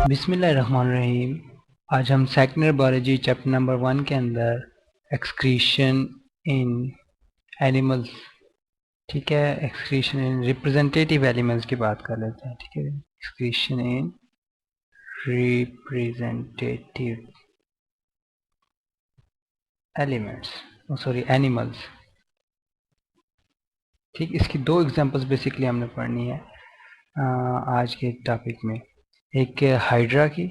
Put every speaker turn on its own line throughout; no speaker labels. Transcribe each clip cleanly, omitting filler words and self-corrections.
बिस्मिल्लाहिर्रहमानिर्रहीम। आज हम सेकेंडरी बायोलॉजी चैप्टर नंबर 1 के अंदर एक्सक्रीशन इन एनिमल्स, ठीक है, एक्सक्रीशन इन रिप्रेजेंटेटिव एलिमेंट्स की बात कर लेते हैं। ठीक है, excretion in representative elements, sorry animals. ठीक, इसकी दो एग्जांपल्स बेसिकली हमने पढ़नी है आज के टॉपिक में। एक हाइड्रा की,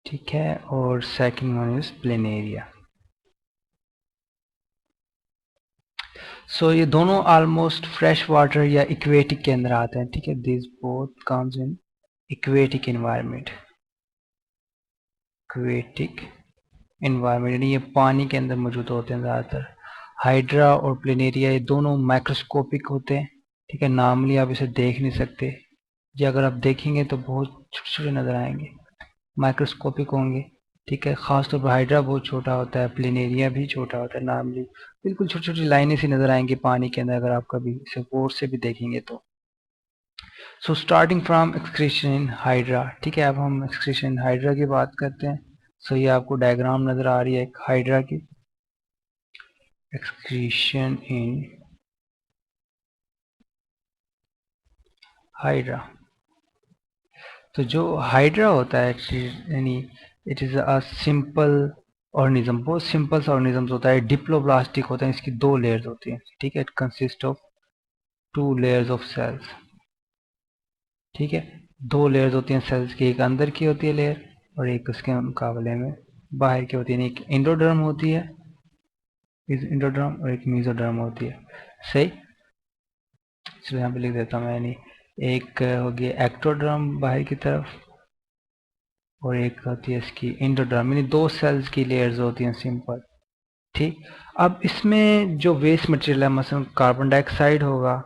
ठीक है, और second one is planaria. So ये दोनों ऑलमोस्ट फ्रेश वाटर या इक्वेटिक के अंदर आते हैं। ठीक है, this both comes in aquatic environment. Aquatic environment यानी ये पानी के अंदर मौजूद होते हैं ज़्यादातर। हाइड्रा और प्लेनेरिया ये दोनों माइक्रोस्कोपिक होते हैं। ठीक है, नॉर्मली आप इसे देख नहीं सकते, ये अगर आप देखेंगे तो बहुत छोटे छोटे नज़र आएंगे, माइक्रोस्कोपिक होंगे। ठीक है, खासतौर पर हाइड्रा बहुत छोटा होता है, प्लेनेरिया भी छोटा होता है, नॉर्मली बिल्कुल छोटी छोटी लाइनें सी नजर आएंगी पानी के अंदर अगर आप कभी इसे गौर से भी देखेंगे तो। So starting from excretion in hydra. ठीक है, अब हम एक्सक्रीशन इन हाइड्रा की बात करते हैं। सो ये आपको डायग्राम नजर आ रही है एक हाइड्रा की, एक्सक्रीशन इन हाइड्रा। तो जो हाइड्रा होता है यानी it is a simple organism, बहुत सिंपल सा ऑर्गेनिज्म होता है, डिप्लोब्लास्टिक होता है, इसकी दो लेयर्स होती हैं। ठीक है, it consist of two layers of cells. ठीक है, दो लेयर्स होती हैं सेल्स की, एक अंदर की होती है लेयर और एक उसके मुकाबले में बाहर की होती है। एक एंडोडर्म होती है, इस एंडोडर्म, और एक मेसोडर्म होती है। सही, चलो यहाँ पे लिख देता हूँ मैं, यानी एक होगी एक्टोडर्म बाहर की तरफ और एक होती है इसकी एंडोडर्म, यानी दो सेल्स की लेयर्स होती हैं सिंपल। ठीक, अब इसमें जो वेस्ट मटेरियल है, मसलन कार्बन डाइऑक्साइड होगा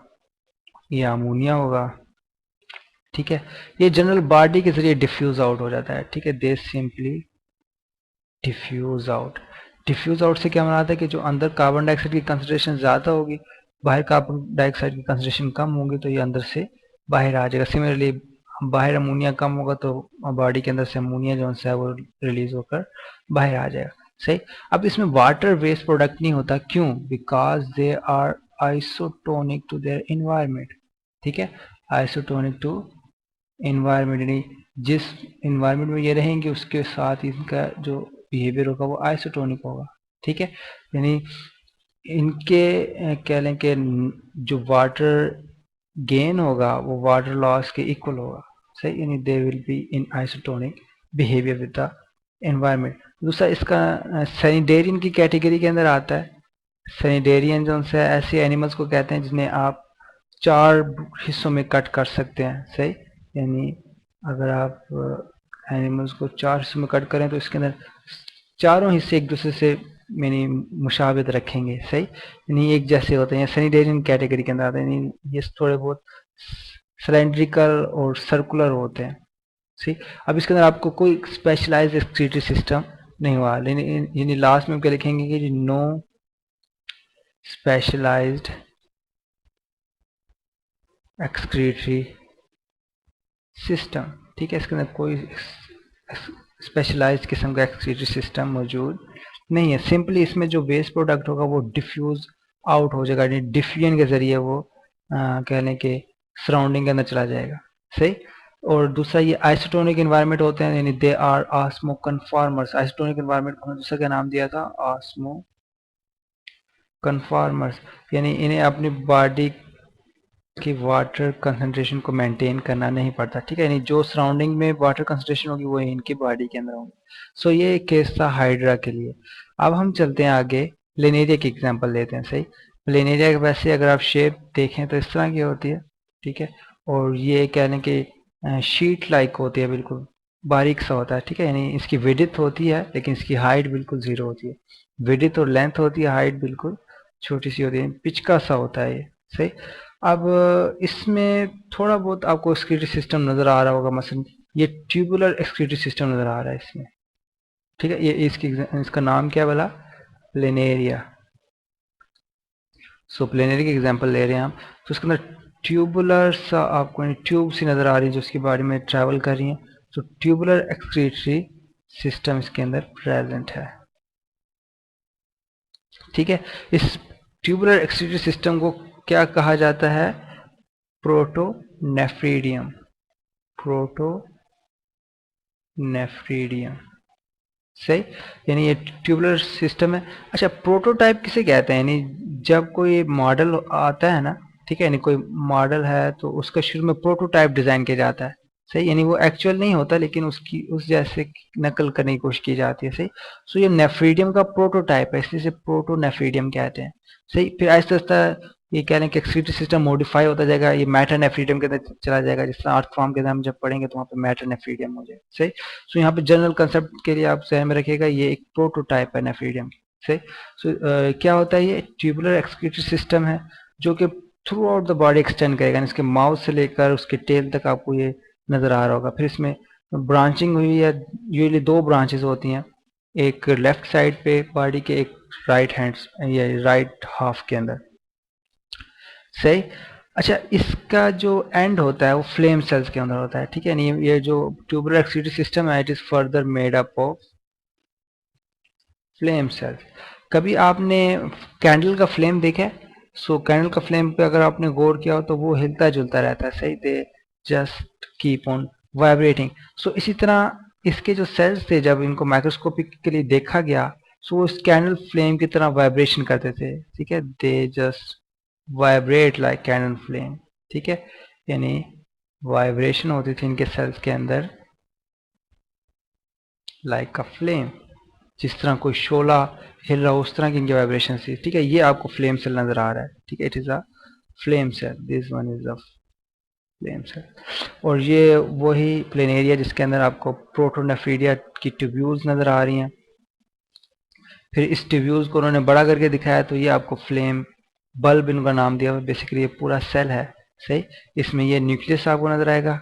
या अमोनिया होगा, ठीक है, ये जनरल बॉडी के जरिए डिफ्यूज आउट हो जाता है। ठीक है, they simply diffuse out. Diffuse out से क्या मना है कि जो अंदर कार्बन डाइऑक्साइड की कंसंट्रेशन ज़्यादा होगी, बाहर कार्बन डाइऑक्साइड की कंसंट्रेशन कम होगी, तो ये अंदर से बाहर आ जाएगा। सिमिलरली बाहर अमोनिया कम होगा तो बॉडी के अंदर से अमोनिया जो है वो रिलीज होकर बाहर आ जाएगा। सही, अब इसमें वाटर वेस्ट प्रोडक्ट नहीं होता, क्यों? Because they are isotonic to their environment. ठीक है, आइसोटोनिक टू इन्वायरमेंट, यानी जिस इन्वायरमेंट में ये रहेंगे उसके साथ इनका जो बिहेवियर होगा वो आइसोटोनिक होगा। ठीक है, यानी इनके कह लें कि जो वाटर गेन होगा वो वाटर लॉस के इक्वल होगा। सही, यानी they will be in isotonic behaviour with the environment. दूसरा इसका सैनिटेरियन की कैटेगरी के अंदर आता है। सैनिटेरियन जो है ऐसे एनिमल्स को कहते हैं जिन्हें आप चार हिस्सों में कट कर सकते हैं। सही, यानी अगर आप एनिमल्स को चार हिस्सों में कट करें तो इसके अंदर चारों हिस्से एक दूसरे से यानी मुशाबित रखेंगे। सही, यानी एक जैसे होते हैं, सैनिटेरियन कैटेगरी के अंदर आते हैं, यानी ये थोड़े बहुत सिलेंड्रिकल और सर्कुलर होते हैं। सही, अब इसके अंदर आपको कोई स्पेशलाइज्ड एक्सक्रीटरी सिस्टम नहीं हुआ, यानी लास्ट में क्या लिखेंगे कि नो स्पेशलाइज्ड एक्सक्रीटरी सिस्टम। ठीक है, इसके अंदर कोई स्पेशलाइज्ड किस्म का एक्सक्रीटरी सिस्टम मौजूद नहीं है। सिंपली इसमें जो वेस्ट प्रोडक्ट होगा वो डिफ्यूज आउट हो जाएगा, यानी डिफ्यूजन के जरिए वो कह लें कि सराउंडिंग के अंदर चला जाएगा। सही, और दूसरा ये आइसोटोनिक एनवायरनमेंट होते हैं, यानी they are osmoconformers. Isotonic environment को दूसरा क्या नाम दिया था? ऑस्मो कन्फॉर्मर्स, यानी इन्हें अपनी बॉडी की वाटर कंसंट्रेशन को मेंटेन करना नहीं पड़ता। ठीक है, यानी जो सराउंडिंग में वाटर कंसंट्रेशन होगी वो इनकी बॉडी के अंदर होगी। सो ये एक केस था हाइड्रा के लिए। अब हम चलते हैं आगे, प्लेनेरिया की एग्जांपल लेते हैं। सही, प्लेनेरिया वैसे अगर आप शेप देखें तो इस तरह की होती है। ठीक है, और ये कह लें कि शीट लाइक होती है, बिल्कुल बारीक सा होता है। ठीक है, यानी इसकी विड्थ होती है लेकिन इसकी हाइट बिल्कुल जीरो होती है। विड्थ और लेंथ होती है, हाइट बिल्कुल छोटी सी होती है, पिचका सा होता है ये। सही, अब इसमें थोड़ा बहुत आपको एक्सक्रीटरी सिस्टम नजर आ रहा होगा, मसलन ये ट्यूबुलर एक्सक्रीटरी सिस्टम नजर आ रहा है इसमें। ठीक है, ये इसका नाम क्या बोला? प्लेनेरिया। सो प्लेनेरिया की एग्जांपल ले रहे हैं हम, तो इसके अंदर ट्यूबुलर आपको ट्यूब सी नजर आ रही है जो उसकी बॉडी में ट्रैवल कर रही है, तो ट्यूबुलर एक्सक्रीटरी सिस्टम इसके अंदर प्रेजेंट है। ठीक है, इस ट्यूबुलर एक्सक्रीटरी सिस्टम को क्या कहा जाता है? प्रोटोनेफ्रीडियम। प्रोटोनेफ्रीडियम, सही। यानी ये ट्यूबुलर सिस्टम है। अच्छा, प्रोटोटाइप किसे कहते हैं? यानी जब कोई मॉडल आता है ना, ठीक है, यानी कोई मॉडल है तो उसका शुरू में प्रोटोटाइप डिजाइन किया जाता है, सही। यानी वो एक्चुअल नहीं होता लेकिन उसकी उस जैसे नकल करने की कोशिश की जाती है, सही। सो ये नेफ्रीडियम का प्रोटोटाइप है, इसलिए इसे प्रोटोनेफ्रीडियम कहते हैं, सही। फिर आहिस्ता आहिस्ता ये कह रहे हैं कि एक्सक्रीटरी सिस्टम मॉडिफाई होता जाएगा, ये मैटर नेफ्रीडियम के अंदर चला जाएगा। जिस तरह अर्थ फॉर्म के अंदर हम जब पढ़ेंगे तो वहाँ पे मैटर नेफ्रीडियम हो जाएगा, सही। सो यहाँ पे जनरल कंसेप्ट के लिए आप ध्यान में रखिएगा, ये एक प्रोटोटाइप है नेफ्रीडियम की, सही। सो क्या होता है? ये ट्यूबुलर एक्सक्रीटरी सिस्टम है जो कि through out the body extend करेगा, इसके माउथ से लेकर उसके टेल तक आपको ये नजर आ रहा होगा। फिर इसमें ब्रांचिंग हुई है, यूजली दो ब्रांचेस होती हैं, एक लेफ्ट साइड पे बॉडी के, एक राइट हैंड या राइट हाफ के अंदर, सही। अच्छा, इसका जो एंड होता है वो फ्लेम सेल्स के अंदर होता है, ठीक है। नहीं, ये जो ट्यूबुलर एक्सक्रीटरी सिस्टम है it is further made up of flame cells. कभी आपने कैंडल का फ्लेम देखा है? सो कैंडल का फ्लेम पे अगर आपने गौर किया हो तो वो हिलता जुलता रहता है, सही। They just keep on vibrating. So इसी तरह इसके जो सेल्स थे जब इनको माइक्रोस्कोपिकली देखा गया, सो वो इस कैंडल फ्लेम की तरह वाइब्रेशन करते थे, ठीक है। They just vibrate like candle flame, ठीक है। यानी वाइब्रेशन होती थी इनके सेल्स के अंदर लाइक अ फ्लेम, जिस तरह कोई शोला हिल रहा हो उस तरह की इनकी वाइब्रेशन थी, ठीक है। ये आपको फ्लेम सेल नजर आ रहा है, ठीक है। It is a flame cell, this one is a flame cell. और ये वही प्लेन एरिया जिसके अंदर आपको प्रोटोनेफ्रीडिया की ट्यूब्यूल्स नजर आ रही हैं। फिर इस ट्यूब्यूल्स को उन्होंने बड़ा करके दिखाया तो ये आपको फ्लेम बल्ब इनका नाम दिया हुआ। बेसिकली ये पूरा सेल है, सही। इसमें ये न्यूक्लियस आपको नजर आएगा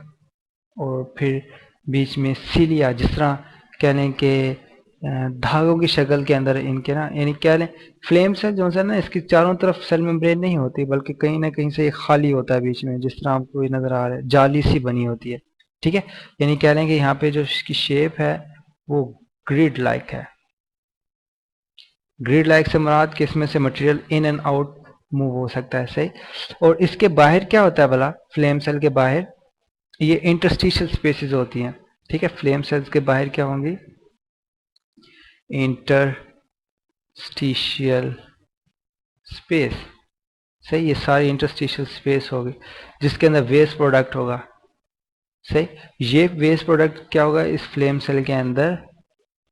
और फिर बीच में सीलिया, जिस तरह कह लें कि धागों की शक्ल के अंदर इनके ना, यानी क्या लें, फ्लेम सेल जो है ना, इसकी चारों तरफ सेल मेम्ब्रेन नहीं होती बल्कि कहीं ना कहीं से ये खाली होता है बीच में, जिस तरह आपको ये नजर आ रहा है, जाली सी बनी होती है, ठीक है। यानी कह लें कि यहाँ पे जो इसकी शेप है वो ग्रिड लाइक है। ग्रिड लाइक से मुराद कि इसमें से material in and out move हो सकता है, सही। और इसके बाहर क्या होता है भला? फ्लेम सेल के बाहर ये इंटरस्टिशियल स्पेसेस होती हैं, ठीक है। फ्लेम सेल्स के बाहर क्या होंगी? इंटरस्टिशियल स्पेस, सही। ये सारी इंटरस्टिशियल स्पेस होगी जिसके अंदर वेस्ट प्रोडक्ट होगा, सही। ये वेस्ट प्रोडक्ट क्या होगा? इस फ्लेम सेल के अंदर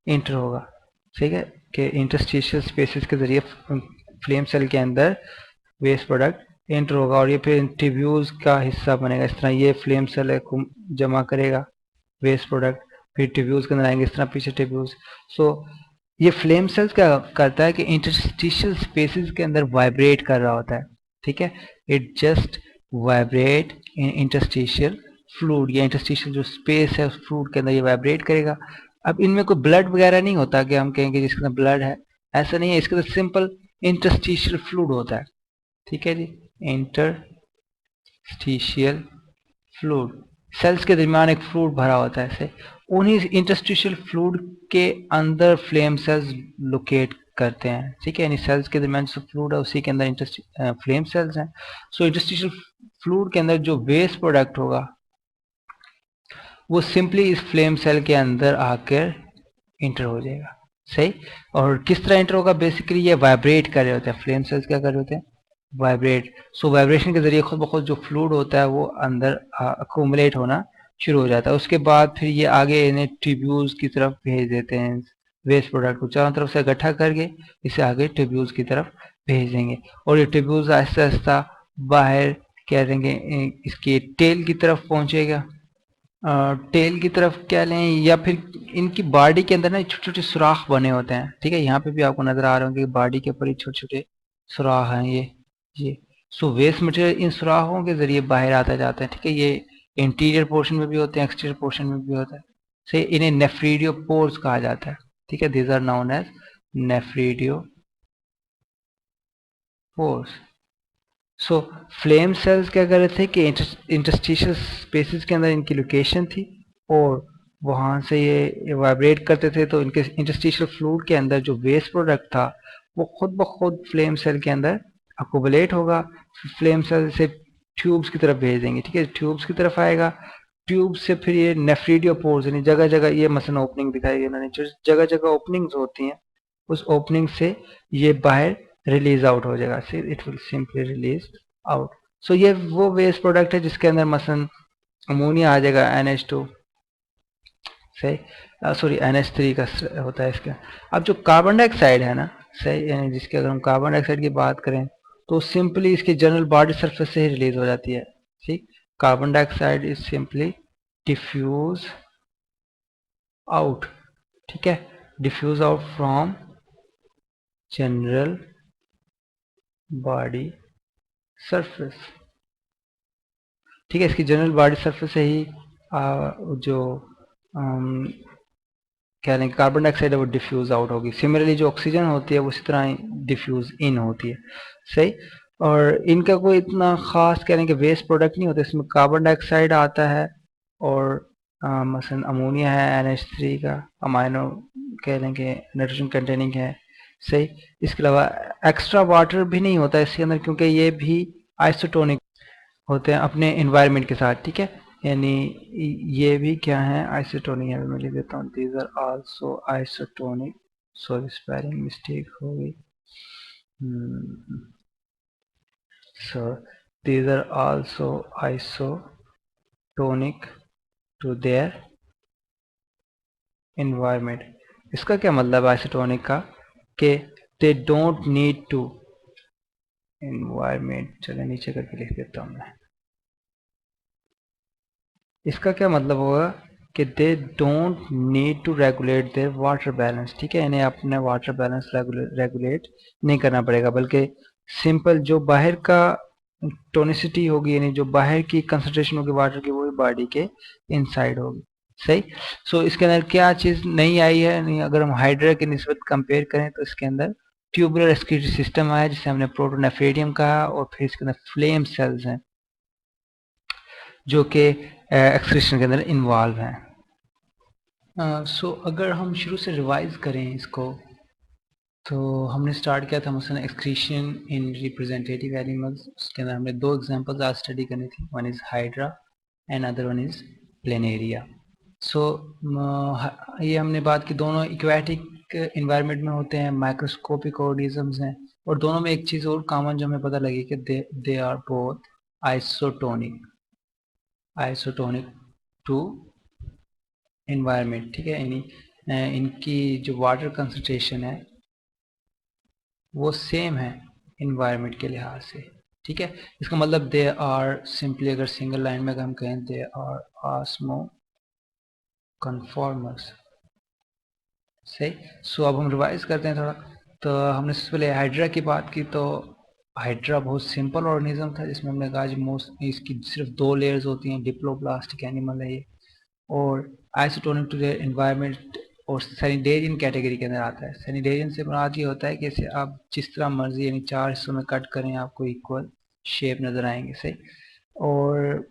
इंटर होगा, ठीक है। कि इंटरस्टिशियल स्पेसेस के जरिए फ्लेम सेल के अंदर वेस्ट प्रोडक्ट एंटर होगा और ये फिर ट्यूब्यूल्स का हिस्सा बनेगा। इस तरह ये फ्लेम सेल को जमा करेगा वेस्ट प्रोडक्ट, फिर ट्यूब्यूल्स के अंदर आएंगे, इस तरह पीछे ट्यूब्यूल्स। सो ये फ्लेम सेल्स क्या करता है कि इंटरस्टिशियल स्पेसेस के अंदर वाइब्रेट कर रहा होता है, ठीक है। It just vibrate in interstitial fluid, या इंटरस्टिशियल जो स्पेस है उस फ्लूइड के अंदर ये वाइब्रेट करेगा। अब इनमें कोई ब्लड वगैरह नहीं होता कि हम कहेंगे जिसके अंदर ब्लड है, ऐसा नहीं है। इसके अंदर सिंपल इंटरस्टिशियल फ्लूइड होता है, ठीक है जी। इंटरस्टिशियल फ्लूइड, सेल्स के दरमियान एक फ्लूइड भरा होता है ऐसे, उन्हीं इंटरस्टिशियल फ्लूइड के अंदर फ्लेम सेल्स लोकेट करते हैं, ठीक है। यानी सेल्स के दरमियान जो फ्लूइड है उसी के अंदर फ्लेम सेल्स हैं। सो इंटरस्टिशियल फ्लूइड के अंदर जो वेस्ट प्रोडक्ट होगा वो सिंपली इस फ्लेम सेल के अंदर आकर इंटर हो जाएगा, सही। और किस तरह इंटर होगा? बेसिकली ये वाइब्रेट कर रहे होते हैं, फ्लेम सेल्स क्या कर रहे होते हैं? वाइब्रेट। सो वाइब्रेशन के जरिए खुद ब खुद जो फ्लूइड होता है वो अंदर अकोमुलेट होना शुरू हो जाता है। उसके बाद फिर ये आगे इन्हें ट्यूब्यूल्स की तरफ भेज देते हैं, वेस्ट प्रोडक्ट को चारों तरफ से इकट्ठा करके इसे आगे ट्यूब्यूल्स की तरफ भेज देंगे और ये ट्यूब्यूल्स आहिस्ता आहिस्ता बाहर क्या देंगे, इसकी टेल की तरफ पहुंचेगा। टेल की तरफ क्या लें, या फिर इनकी बॉडी के अंदर ना छोटे छोटे सुराख बने होते हैं, ठीक है। यहाँ पे भी आपको नजर आ रहे होंगे बॉडी के ऊपर छोटे छोटे सुराख हैं, ये सो वेस्ट मटेरियल इन सुराखों के जरिए बाहर आता जाता है, ठीक है। ये इंटीरियर पोर्शन में भी होते हैं, एक्सटीरियर पोर्शन में भी होता है, से इन्हें नेफ्रीडियो पोर्स कहा जाता है, ठीक है। These are known as nephridiopores. So flame cells क्या कर रहे थे कि इंटरस्टिशियल स्पेसेस के अंदर इनकी लोकेशन थी और वहाँ से ये वाइब्रेट करते थे, तो इनके इंटरस्टिशियल फ्लूइड के अंदर जो वेस्ट प्रोडक्ट था वो खुद ब खुद फ्लेम सेल के अंदर अकोबलेट होगा। फ्लेम सेल से ट्यूब्स की तरफ भेज देंगे, ठीक है, ट्यूब्स की तरफ आएगा, ट्यूब से फिर ये नेफ्रीडियोपोर्स यानी जगह जगह, ये मसलन ओपनिंग दिखाई इन्होंने, जो जगह जगह ओपनिंग्स होती हैं उस ओपनिंग से ये बाहर रिलीज आउट हो जाएगा, it will simply release out. So ये वो वेस्ट प्रोडक्ट है जिसके अंदर मसलन अमोनिया आ जाएगा NH2, सही, सॉरी NH3 का होता है इसका। अब जो कार्बन डाइऑक्साइड है ना, सही, यानी जिसके अगर हम कार्बन डाइऑक्साइड की बात करें तो सिंपली इसकी जनरल बॉडी सरफेस से ही रिलीज हो जाती है, ठीक। Carbon dioxide is simply diffuse out, ठीक है, diffuse out from general body surface, ठीक है। इसकी जनरल बॉडी सरफेस से ही जो कह रहे हैं कार्बन डाइऑक्साइड है वो डिफ्यूज आउट होगी। सिमिलरली जो ऑक्सीजन होती है वो इसी तरह डिफ्यूज इन होती है, सही। और इनका कोई इतना खास कह रहे हैं कि वेस्ट प्रोडक्ट नहीं होता, इसमें कार्बन डाइऑक्साइड आता है और मसलन अमोनिया है NH3 का, अमाइनो कह रहे हैं कि नाइट्रोजन कंटेनिंग है, सही। इसके अलावा एक्स्ट्रा वाटर भी नहीं होता इसके अंदर क्योंकि ये भी आइसोटोनिक होते हैं अपने इन्वायरमेंट के साथ, ठीक है। यानी ये भी क्या है, आइसोटोनिक, यहाँ पे मैं लिख देता हूँ, these are also isotonic, sorry spelling mistake हो गई, so these are also isotonic to their environment. इसका क्या मतलब है आइसोटोनिक का, कि they don't need to environment, चले नीचे करके लिख देता हूँ मैं। इसका क्या मतलब होगा कि they don't need to regulate their water balance, ठीक है, इन्हें अपना वाटर बैलेंस रेगुलेट नहीं करना पड़ेगा, बल्कि सिंपल जो बाहर का टोनिसिटी होगी यानी जो बाहर की कंसंट्रेशन होगी वाटर की वही बॉडी के इनसाइड होगी, सही। सो इसके अंदर क्या चीज़ नहीं आई है, नहीं, अगर हम हाइड्रा की निस्बत कंपेयर करें तो इसके अंदर ट्यूबुलर रेस्पिरेटरी सिस्टम आया जिसे हमने प्रोटोनेफ्रेडियम कहा, और फिर इसके अंदर फ्लेम सेल्स हैं जो कि एक्सक्रीशन के अंदर इन्वॉल्व हैं। सो अगर हम शुरू से रिवाइज करें इसको, तो हमने स्टार्ट किया था मसलन एक्सक्रीशन इन रिप्रेजेंटेटिव एनिमल्स, उसके अंदर हमने दो एग्जांपल्स आज स्टडी करनी थी, one is hydra and other one is planaria. So ये हमने बात की दोनों इक्वेटिक इन्वायरमेंट में होते हैं, माइक्रोस्कोपिक ऑर्गेनिजम्स हैं, और दोनों में एक चीज़ और कॉमन जो हमें पता लगी कि they are both isotonic, isotonic to environment, ठीक है, यानी इनकी जो वाटर कंसंट्रेशन है वो सेम है इन्वायरमेंट के लिहाज से, ठीक है। इसका मतलब दे आर सिंपली, अगर सिंगल लाइन में हम कहें, दे आर ऑस्मो कन्फॉर्मर्स, सही। सो अब हम रिवाइज करते हैं थोड़ा। तो हमने सबसे पहले हाइड्रा की बात की, तो हाइड्रा बहुत सिंपल ऑर्गेनिज्म था जिसमें हमने कहा मोस्ट इसकी सिर्फ दो लेयर्स होती हैं, डिप्लोप्लास्टिक एनिमल है ये, और आइसोटोनिक टू देयर एनवायरनमेंट, और सैनिटेरियन कैटेगरी के अंदर आता है। सैनिटेरियन से मुराद ये होता है कि इसे आप जिस तरह मर्जी यानी चार हिस्सों में कट करें आपको इक्वल शेप नज़र आएंगे, सही। और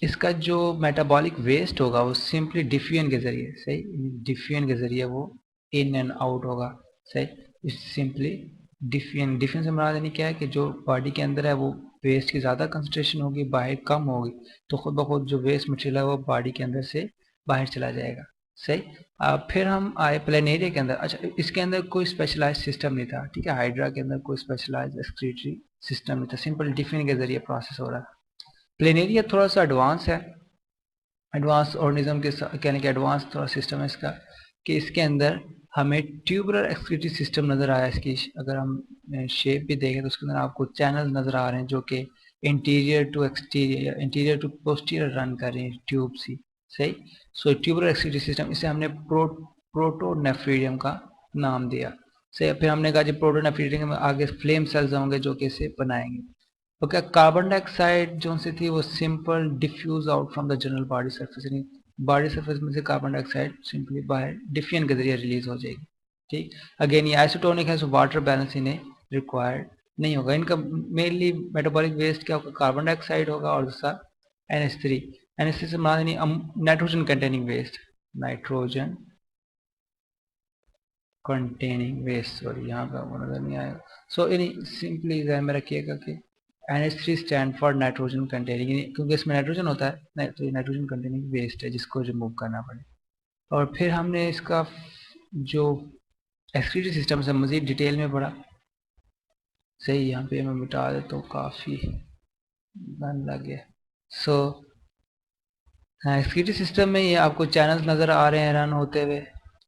इसका जो मेटाबॉलिक वेस्ट होगा वो सिंपली डिफ्यूजन के ज़रिए, सही, डिफ्यूजन के ज़रिए वो इन एंड आउट होगा, सही। सिंपली डिफ्यूजन, डिफ्यूजन से मुराद यानी क्या है कि जो बॉडी के अंदर है वो वेस्ट की ज़्यादा कंसंट्रेशन होगी, बाहर कम होगी, तो खुद ब खुद जो वेस्ट मटेरियल है वो बॉडी के अंदर से बाहर चला जाएगा, सही। फिर हम आए प्लेनेरिया के अंदर। अच्छा, इसके अंदर कोई स्पेशलाइज सिस्टम नहीं था, ठीक है, हाइड्रा के अंदर कोई स्पेशलाइज एक्सक्रीटरी सिस्टम नहीं था, सिंपल डिफ्यूजन के ज़रिए प्रोसेस हो रहा है। प्लेनेरिया थोड़ा सा एडवांस है, एडवांस ऑर्गेनिज्म के कहने के एडवांस थोड़ा सिस्टम है इसका, कि इसके अंदर हमें ट्यूबुलर एक्सक्रीटरी सिस्टम नज़र आया। इसकी अगर हम शेप भी देखें तो उसके अंदर आपको चैनल नज़र आ रहे हैं जो कि interior to exterior, interior to posterior run कर रहे हैं ट्यूब सी, सही। सो ट्यूबुलर एक्सक्रीटरी सिस्टम, इसे हमने प्रोटोनेफ्रीडियम का नाम दिया, सही। फिर हमने कहा जी प्रोटोनेफ्रीडियम में आगे फ्लेम सेल्स होंगे जो कि इसे बनाएंगे। तो क्या कार्बन डाइऑक्साइड जो सी थी वो simple diffuse out from the general body surface, यानी बॉडी सरफेस में से कार्बन डाइऑक्साइड सिंपली बाहर डिफ्यूजन के जरिए रिलीज हो जाएगी, ठीक। अगेन ये आइसोटोनिक है, सो वाटर बैलेंस इन्हें रिक्वायर्ड नहीं होगा इनका। मेनली मेटाबॉलिक वेस्ट क्या होगा, कार्बन डाइऑक्साइड होगा और दूसरा NH3। NH3 से मान nitrogen containing waste, nitrogen containing waste, sorry यहाँ पे आपको नजर नहीं आएगा। सो इन सिंपली ध्यान में रखिएगा कि NH3 stand for nitrogen containing, क्योंकि इसमें नाइट्रोजन होता है तो ये नाइट्रोजन कंटेनिंग वेस्ट है जिसको रिमूव करना पड़े। और फिर हमने इसका जो एक्सक्रीटरी सिस्टम से मजीद डिटेल में पढ़ा। सही, यहाँ पे मैं मिटा देता हूँ, काफ़ी बन लग गया। सो एक्सक्रीटरी सिस्टम में ये आपको चैनल्स नज़र आ रहे हैं रन होते हुए,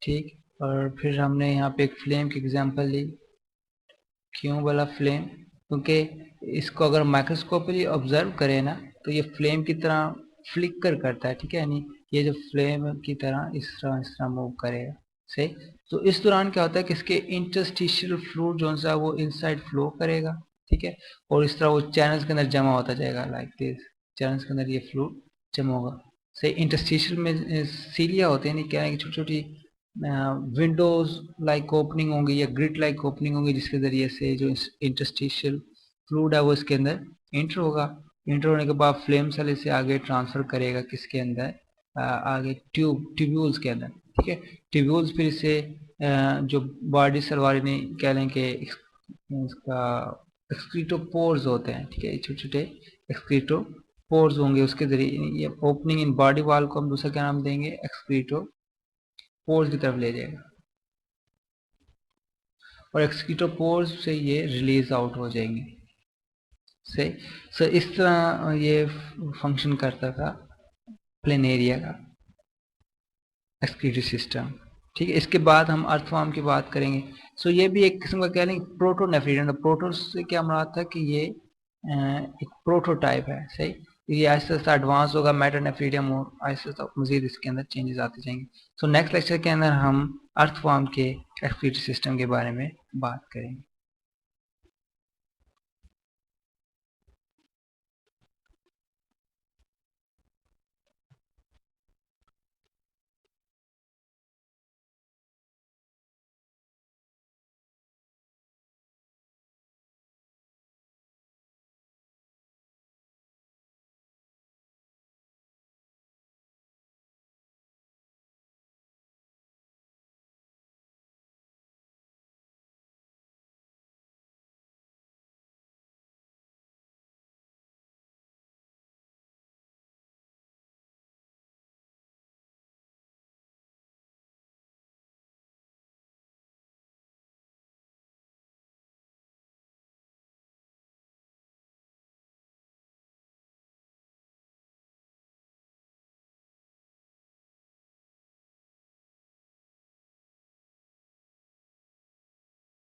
ठीक। और फिर हमने यहाँ पे एक फ्लेम की एग्जांपल ली। क्यों बोला फ्लेम, क्योंकि इसको अगर माइक्रोस्कोपली ऑब्जर्व करें ना तो ये फ्लेम की तरह फ्लिकर करता है, ठीक है। यानी ये जो फ्लेम की तरह इस तरह मूव करेगा, सही। तो इस दौरान क्या होता है कि इसके इंटरस्टिशियल फ्लूइड जो सा वो इनसाइड फ्लो करेगा, ठीक है। और इस तरह वो चैनल्स के अंदर जमा होता जाएगा, लाइक दिस। चैनल्स के अंदर ये फ्लूइड जमा होगा, सही। इंटरस्टिशियल में सीलिया होते हैं, नहीं कह रहे हैं कि छोटी छोटी विंडोज लाइक ओपनिंग होंगी या ग्रिट लाइक ओपनिंग होंगी जिसके ज़रिए से जो इंटरस्टिशियल फ्लूइड है वो इसके अंदर इंटर होगा। इंटर होने के बाद फ्लेम सेल इसे आगे ट्रांसफर करेगा किसके अंदर, आगे ट्यूब्यूल्स के अंदर, ठीक है। ट्यूब्यूल्स फिर इसे जो बॉडी सेल वाले ने कह लें कि इसका एक्सक्रीटोपोर्स होते हैं, ठीक है। छोटे छोटे एक्सक्रीटोपोर्स होंगे, उसके जरिए ये ओपनिंग इन बॉडी वाल को हम दूसरा क्या नाम देंगे, एक्सक्रीटो पोर्स की तरफ ले जाएगा और एक्सक्रीटोपोर्स से ये रिलीज आउट हो जाएंगे, सही। सो इस तरह ये फंक्शन करता था प्लेनेरिया का एक्सक्रीटरी सिस्टम, ठीक है। इसके बाद हम अर्थवर्म की बात करेंगे। सो ये भी एक किस्म का कह लें प्रोटोनेफ्रीडियम। प्रोटो से क्या मुराद था कि ये एक प्रोटोटाइप है, सही। ये आहिस्ता आहिस्ता एडवांस होगा मेटानेफ्रीडियम और आहिस्ता आहिस्ता मजीद इसके अंदर चेंजेस आते जाएंगे। सो नेक्स्ट लेक्चर के अंदर हम अर्थवर्म के एक्सक्रीटरी सिस्टम के बारे में बात करेंगे।